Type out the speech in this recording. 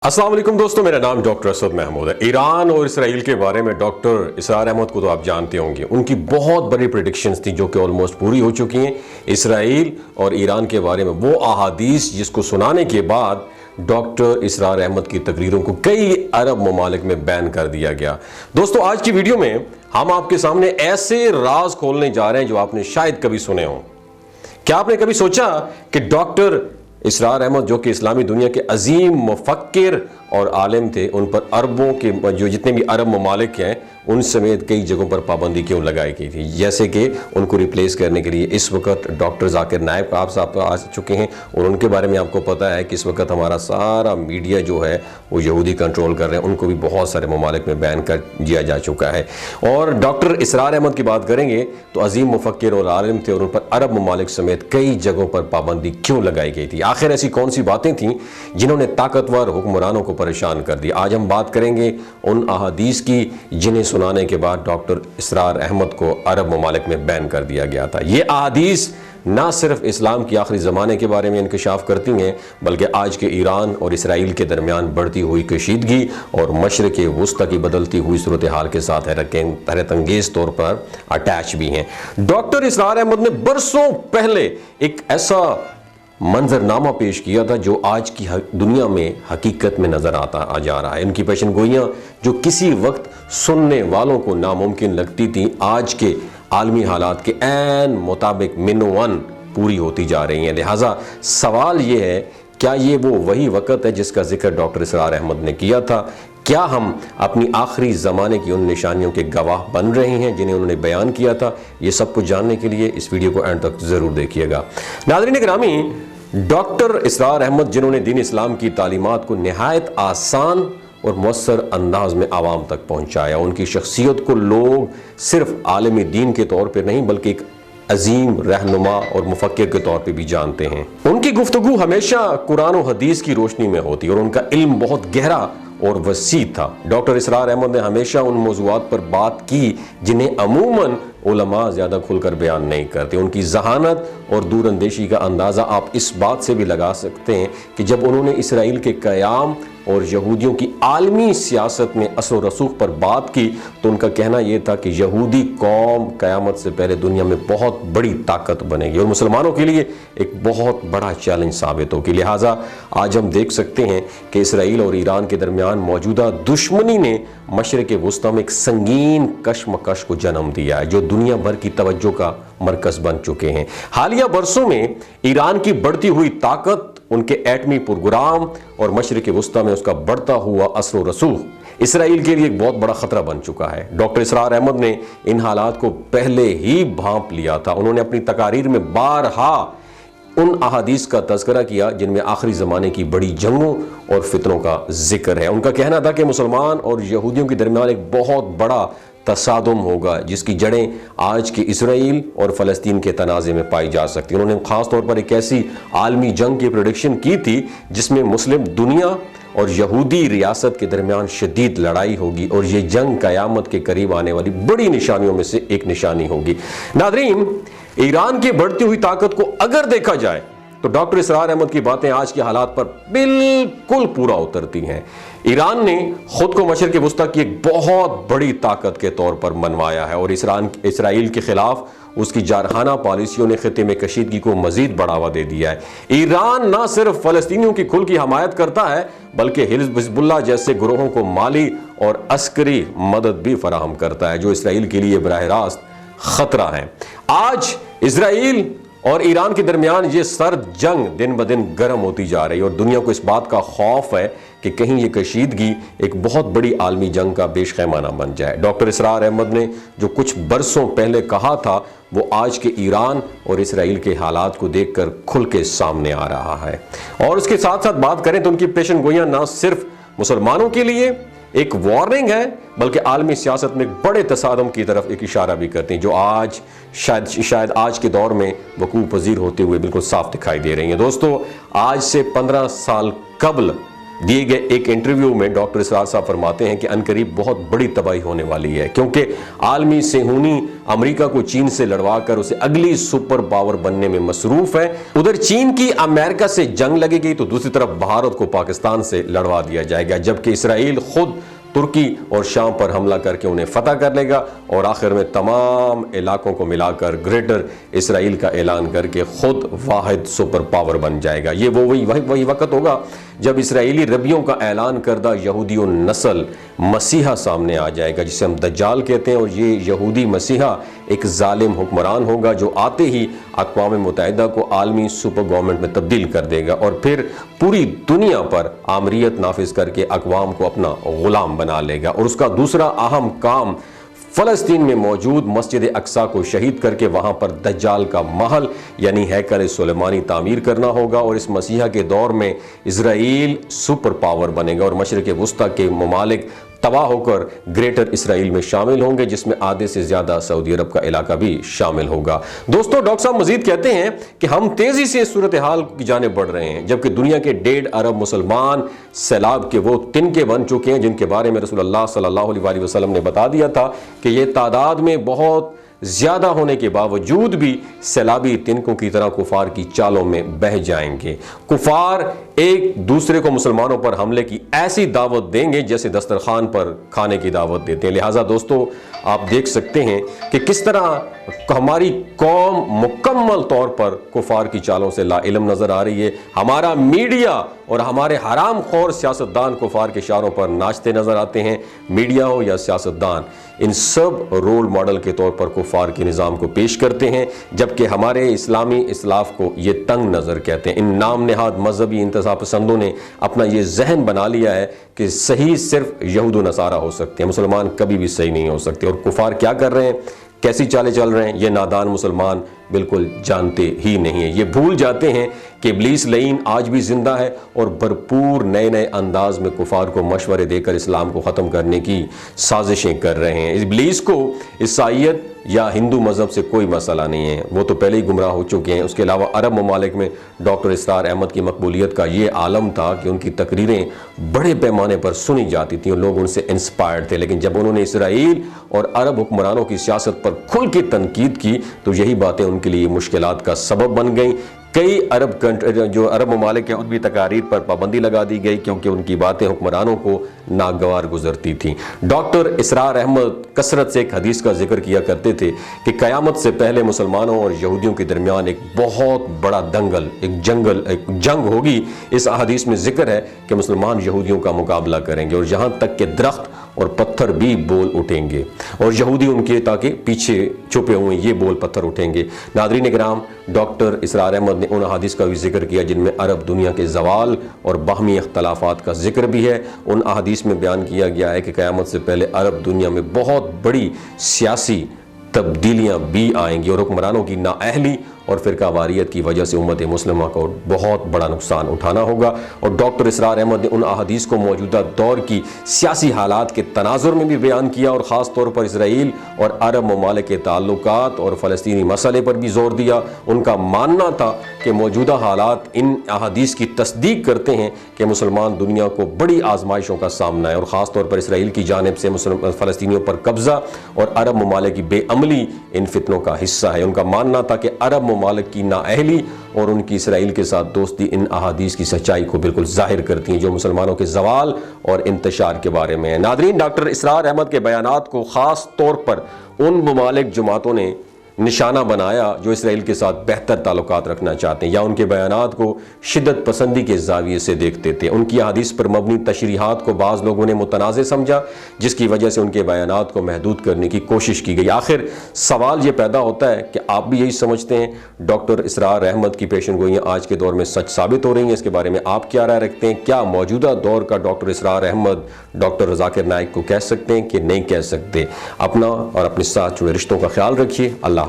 अस्सलाम वालेकुम दोस्तों, मेरा नाम डॉक्टर असद महमूद है। ईरान और इसराइल के बारे में डॉक्टर इसरार अहमद को तो आप जानते होंगे। उनकी बहुत बड़ी प्रेडिक्शंस थी जो कि ऑलमोस्ट पूरी हो चुकी हैं। इसराइल और ईरान के बारे में वो अहादीस जिसको सुनाने के बाद डॉक्टर इसरार अहमद की तकरीरों को कई अरब ममालिक में बैन कर दिया गया। दोस्तों, आज की वीडियो में हम आपके सामने ऐसे राज खोलने जा रहे हैं जो आपने शायद कभी सुने हों। क्या आपने कभी सोचा कि डॉक्टर इसरार अहमद जो कि इस्लामी दुनिया के अजीम मुफक्किर और आलिम थे, उन पर अरबों के जो जितने भी अरब ममालिक हैं उन समेत कई जगहों पर पाबंदी क्यों लगाई गई थी? जैसे कि उनको रिप्लेस करने के लिए इस वक्त डॉक्टर जाकिर नायब साहब आ चुके हैं और उनके बारे में आपको पता है कि इस वक्त हमारा सारा मीडिया जो है वो यहूदी कंट्रोल कर रहे हैं। उनको भी बहुत सारे ममालिक में बैन कर दिया जा चुका है। और डॉक्टर इसरार अहमद की बात करेंगे तो अजीम मुफक्किर और आलिम थे और उन पर अरब ममालिक समेत कई जगहों पर पाबंदी क्यों लगाई गई थी? आखिर ऐसी कौन सी बातें थीं जिन्होंने ताकतवर हुक्मरानों को परेशान कर दिया? आज हम बात करेंगे उन अहादीस की जिन्हें सुनाने के बाद डॉक्टर इसरार अहमद को अरब ममालिक में बैन कर दिया गया था। ये अहादीस ना सिर्फ इस्लाम की आखिरी ज़माने के बारे में इंकशाफ करती हैं बल्कि आज के ईरान और इसराइल के दरमियान बढ़ती हुई कशीदगी और मशरिक़ वुस्ता की बदलती हुई सूरत हाल के साथ हैरत अंगेज़ तौर पर अटैच भी हैं। डॉक्टर इसरार अहमद ने बरसों पहले एक ऐसा मंजरनामा पेश किया था जो आज की दुनिया में हकीकत में नजर आ जा रहा है। इनकी पेशन गोइयाँ जो किसी वक्त सुनने वालों को नामुमकिन लगती थी, आज के आलमी हालात के ऐन मुताबिक मिनोवन पूरी होती जा रही हैं। लिहाजा सवाल ये है, क्या ये वो वही वक़्त है जिसका जिक्र डॉक्टर इसरार अहमद ने किया था? क्या हम अपनी आखिरी ज़माने की उन निशानियों के गवाह बन रहे हैं जिन्हें उन्होंने बयान किया था? ये सब कुछ जानने के लिए इस वीडियो को एंड तक ज़रूर देखिएगा। नाज़रीन गिरामी, डॉक्टर इसरार अहमद जिन्होंने दीन इस्लाम की तालीमात को नहायत आसान और मौसर अंदाज में आवाम तक पहुँचाया। उनकी शख्सियत को लोग सिर्फ आलिम दीन के तौर पर नहीं बल्कि एक अजीम रहनुमा और मुफक्किर के तौर पे भी जानते हैं। उनकी गुफ्तगू हमेशा कुरान और हदीस की रोशनी में होती और उनका इल्म बहुत गहरा और वसी था। डॉक्टर इसरार अहमद ने हमेशा उन मौज़ूआत पर बात की जिन्हें अमूमन उलमा ज़्यादा खुलकर बयान नहीं करते। उनकी जहानत और दूरअंदेशी का अंदाज़ा आप इस बात से भी लगा सकते हैं कि जब उन्होंने इसराइल के क़याम और यहूदियों की आलमी सियासत में असर व रसूख पर बात की तो उनका कहना यह था कि यहूदी कौम क़यामत से पहले दुनिया में बहुत बड़ी ताकत बनेगी और मुसलमानों के लिए एक बहुत बड़ा चैलेंज साबित होगी। लिहाजा आज हम देख सकते हैं कि इसराइल और ईरान के दरमियान मौजूदा दुश्मनी ने मशरिक़ वुस्ता में एक संगीन कशमकश को जन्म दिया है जो दुनिया भर की तवज्जो का मरकज बन चुके हैं। हालिया बरसों में ईरान की बढ़ती हुई ताकत, उनके एटमी प्रोग्राम और मशरिक़ वुस्ता में उसका बढ़ता हुआ असर व रसूख इसराइल के लिए एक बहुत बड़ा खतरा बन चुका है। डॉक्टर इसरार अहमद ने इन हालात को पहले ही भांप लिया था। उन्होंने अपनी तकारीर में बारहा उन अहादीस का तज़किरा किया जिनमें आखिरी ज़माने की बड़ी जंगों और फितनों का जिक्र है। उनका कहना था कि मुसलमान और यहूदियों के दरमियान एक बहुत बड़ा तसादुम होगा जिसकी जड़ें आज के इसराइल और फ़लस्तीन के तनाज़े में पाई जा सकती हैं। उन्होंने ख़ास तौर पर एक ऐसी आलमी जंग की प्रेडिक्शन की थी जिसमें मुस्लिम दुनिया और यहूदी रियासत के दरमियान शदीद लड़ाई होगी और ये जंग क़यामत के करीब आने वाली बड़ी निशानियों में से एक निशानी होगी। नाज़रीन, ईरान की बढ़ती हुई ताकत को अगर देखा जाए तो डॉक्टर इसरार अहमद की बातें आज के हालात पर बिल्कुल पूरा उतरती हैं। ईरान ने खुद को मशरिक़ वुस्ता की एक बहुत बड़ी ताकत के तौर पर मनवाया है और इसराइल के खिलाफ उसकी जारहाना पॉलिसियों ने खिते में कशीदगी को मजीद बढ़ावा दे दिया है। ईरान न सिर्फ फ़लस्तीनियों की खुल की हमायत करता है बल्कि हिज़्बुल्लाह जैसे ग्रोहों को माली और अस्करी मदद भी फराहम करता है जो इसराइल के लिए बराह रास्त खतरा है। आज इसराइल और ईरान के दरमियान ये सर्द जंग दिन ब दिन गर्म होती जा रही है और दुनिया को इस बात का खौफ है कि कहीं ये कशीदगी एक बहुत बड़ी आलमी जंग का पेशखैमाना बन जाए। डॉक्टर इसरार अहमद ने जो कुछ बरसों पहले कहा था वो आज के ईरान और इसराइल के हालात को देखकर खुल के सामने आ रहा है। और उसके साथ साथ बात करें तो उनकी पेशन गोइयाँ न सिर्फ मुसलमानों के लिए एक वार्निंग है बल्कि आलमी सियासत में एक बड़े तसादम की तरफ एक इशारा भी करती हैं जो आज शायद आज के दौर में वकूअ पजीर होते हुए बिल्कुल साफ दिखाई दे रही हैं। दोस्तों, आज से 15 साल कबल دیے گئے ایک انٹرویو میں ڈاکٹر اسرار صاحب فرماتے ہیں کہ عنقریب بہت بڑی تباہی ہونے والی ہے، کیونکہ عالمی صہیونی امریکہ کو چین سے لڑوا کر اسے اگلی سپر پاور بننے میں مصروف ہے۔ ادھر چین کی امریکہ سے جنگ لگے گی تو دوسری طرف بھارت کو پاکستان سے لڑوا دیا جائے گا، جبکہ اسرائیل خود ترکی اور شام پر حملہ کر کے انہیں فتح کر لے گا اور آخر میں تمام علاقوں کو ملا کر گریٹر اسرائیل کا اعلان کر کے خود واحد سپر پاور بن جائے گا۔ یہ وہی وقت ہوگا جب اسرائیلی ربیوں کا اعلان کردہ یہودی نسل مسیحا سامنے آ جائے گا، جسے ہم دجال کہتے ہیں، اور یہ یہودی مسیحا ایک ظالم حکمران ہوگا جو آتے ہی اقوام متحدہ کو عالمی سپر گورنمنٹ میں تبدیل کر دے گا اور پھر پوری دنیا پر آمریت نافذ کر کے اقوام کو اپنا غلام بنا لے گا، اور اس کا دوسرا اہم کام فلسطین میں موجود مسجد اقصی کو شہید کر کے وہاں پر دجال کا محل یعنی ہیکل سلیمانی تعمیر کرنا ہوگا، اور اس مسیحا کے دور میں اسرائیل سپر پاور بنے گا اور مشرق وسطی کے ممالک تباہ ہو کر گریٹر اسرائیل میں شامل ہوں گے، جس میں آدھے سے زیادہ سعودی عرب کا علاقہ بھی شامل ہوگا۔ دوستو، ڈاکٹر صاحب مزید کہتے ہیں کہ ہم تیزی سے صورتحال کی جانب بڑھ رہے ہیں، جبکہ دنیا کے 1.5 ارب مسلمان سیلاب کے وہ تنکے بن چکے ہیں جن کے بارے میں رسول اللہ صلی اللہ علیہ وسلم نے بتا دیا تھا کہ یہ تعداد میں بہت زیادہ ہونے کے باوجود بھی سیلابی تنکوں کی طرح کفار کی چالوں میں بہہ جائیں گے۔ کفار ایک دوسرے کو مسلمانوں پر حملے کی ایسی دعوت دیں گے جیسے دسترخوان پر کھانے کی دعوت دیتے ہیں۔ لہٰذا دوستو، آپ دیکھ سکتے ہیں کہ کس طرح ہماری قوم مکمل طور پر کفار کی چالوں سے لا علم نظر آ رہی ہے۔ ہمارا میڈیا اور ہمارے حرام خور سیاستدان کفار کے اشاروں پر ناچتے نظر آتے ہیں۔ میڈیا ہو یا سیاستدان، ان سب رول ماڈل کے طور پر کفار کے نظام کو پیش کرتے ہیں، جبکہ ہمارے اسلامی اسلاف کو یہ تنگ نظر کہتے ہیں۔ ان نام نہاد مذہبی انتہا پسندوں نے اپنا یہ ذہن بنا لیا ہے کہ صحیح صرف یہود و نصارہ ہو سکتے ہیں، مسلمان کبھی بھی صحیح نہیں ہو سکتے، اور کفار کیا کر رہے ہیں، کیسی چالیں چل رہے ہیں، یہ نادان مسلمان بالکل جانتے ہی نہیں ہیں۔ یہ بھول جاتے ہیں کہ ابلیس لعین آج بھی زندہ ہے اور بھرپور نئے انداز میں کفار کو مشورے دے کر اسلام کو ختم کرنے کی سازشیں کر رہے ہیں۔ ابلیس کو عیسائیت یا ہندو مذہب سے کوئی مسئلہ نہیں ہے، وہ تو پہلے ہی گمراہ ہو چکے ہیں۔ اس کے علاوہ عرب ممالک میں ڈاکٹر اسرار احمد کی مقبولیت کا یہ عالم تھا کہ ان کی تقریریں بڑے پیمانے پر سنی جاتی تھیں اور لوگ ان سے انسپائرڈ تھے، لیکن جب انہوں نے اسرائیل اور عرب حکمرانوں کی سیاست پر کھل کے تنقید کی تو یہی باتیں ان کے لیے مشکلات کا سبب بن گئیں۔ کئی عرب ممالک ہیں ان بھی تقاریر پر پابندی لگا دی گئی کیونکہ ان کی باتیں حکمرانوں کو ناگوار گزرتی تھیں۔ ڈاکٹر اسرار احمد کثرت سے ایک حدیث کا ذکر کیا کرتے تھے کہ قیامت سے پہلے مسلمانوں اور یہودیوں کے درمیان ایک بہت بڑا دنگل، ایک جنگ ہوگی۔ اس حدیث میں ذکر ہے کہ مسلمان یہودیوں کا مقابلہ کریں گے اور یہاں تک کہ درخت اور پتھر بھی بول اٹھیں گے، اور یہودی ان کے تاکہ پیچھے چھپے ہوئے یہ بول پتھر اٹھیں گے۔ ناظرین کرام، ڈاکٹر اسرار احمد نے ان احادیث کا بھی ذکر کیا جن میں عرب دنیا کے زوال اور باہمی اختلافات کا ذکر بھی ہے۔ ان احادیث میں بیان کیا گیا ہے کہ قیامت سے پہلے عرب دنیا میں بہت بڑی سیاسی تبدیلیاں بھی آئیں گی اور حکمرانوں کی نااہلی اور فرقہ واریت کی وجہ سے امت مسلمہ کو بہت بڑا نقصان اٹھانا ہوگا۔ اور ڈاکٹر اسرار احمد نے ان احادیث کو موجودہ دور کی سیاسی حالات کے تناظر میں بھی بیان کیا اور خاص طور پر اسرائیل اور عرب ممالک کے تعلقات اور فلسطینی مسئلے پر بھی زور دیا۔ ان کا ماننا تھا کہ موجودہ حالات ان احادیث کی تصدیق کرتے ہیں کہ مسلمان دنیا کو بڑی آزمائشوں کا سامنا ہے، اور خاص طور پر اسرائیل کی جانب سے فلسطینیوں پر قبضہ اور عرب ممالک کی بے عملی ان فتنوں کا حصہ ہے۔ ان کا ماننا تھا کہ عرب ممالک کی نااہلی اور ان کی اسرائیل کے ساتھ دوستی ان احادیث کی سچائی کو بالکل ظاہر کرتی ہیں جو مسلمانوں کے زوال اور انتشار کے بارے میں ہے۔ ناظرین، ڈاکٹر اسرار احمد کے بیانات کو خاص طور پر ان ممالک جماعتوں نے نشانہ بنایا جو اسرائیل کے ساتھ بہتر تعلقات رکھنا چاہتے ہیں یا ان کے بیانات کو شدت پسندی کے زاویے سے دیکھتے تھے۔ ان کی احادیث پر مبنی تشریحات کو بعض لوگوں نے متنازع سمجھا، جس کی وجہ سے ان کے بیانات کو محدود کرنے کی کوشش کی گئی۔ آخر سوال یہ پیدا ہوتا ہے کہ آپ بھی یہی سمجھتے ہیں ڈاکٹر اسرار احمد کی پیشن گوئیاں آج کے دور میں سچ ثابت ہو رہی ہیں؟ اس کے بارے میں آپ کیا رائے رکھتے ہیں؟ کیا موجودہ دور کا ڈاکٹر اسرار احمد ڈاکٹر ذاکر نائک کو کہہ سکتے ہیں کہ نہیں کہہ سکتے؟ اپنا اور اپنے ساتھ جڑے رشتوں کا خیال رکھیے۔ اللہ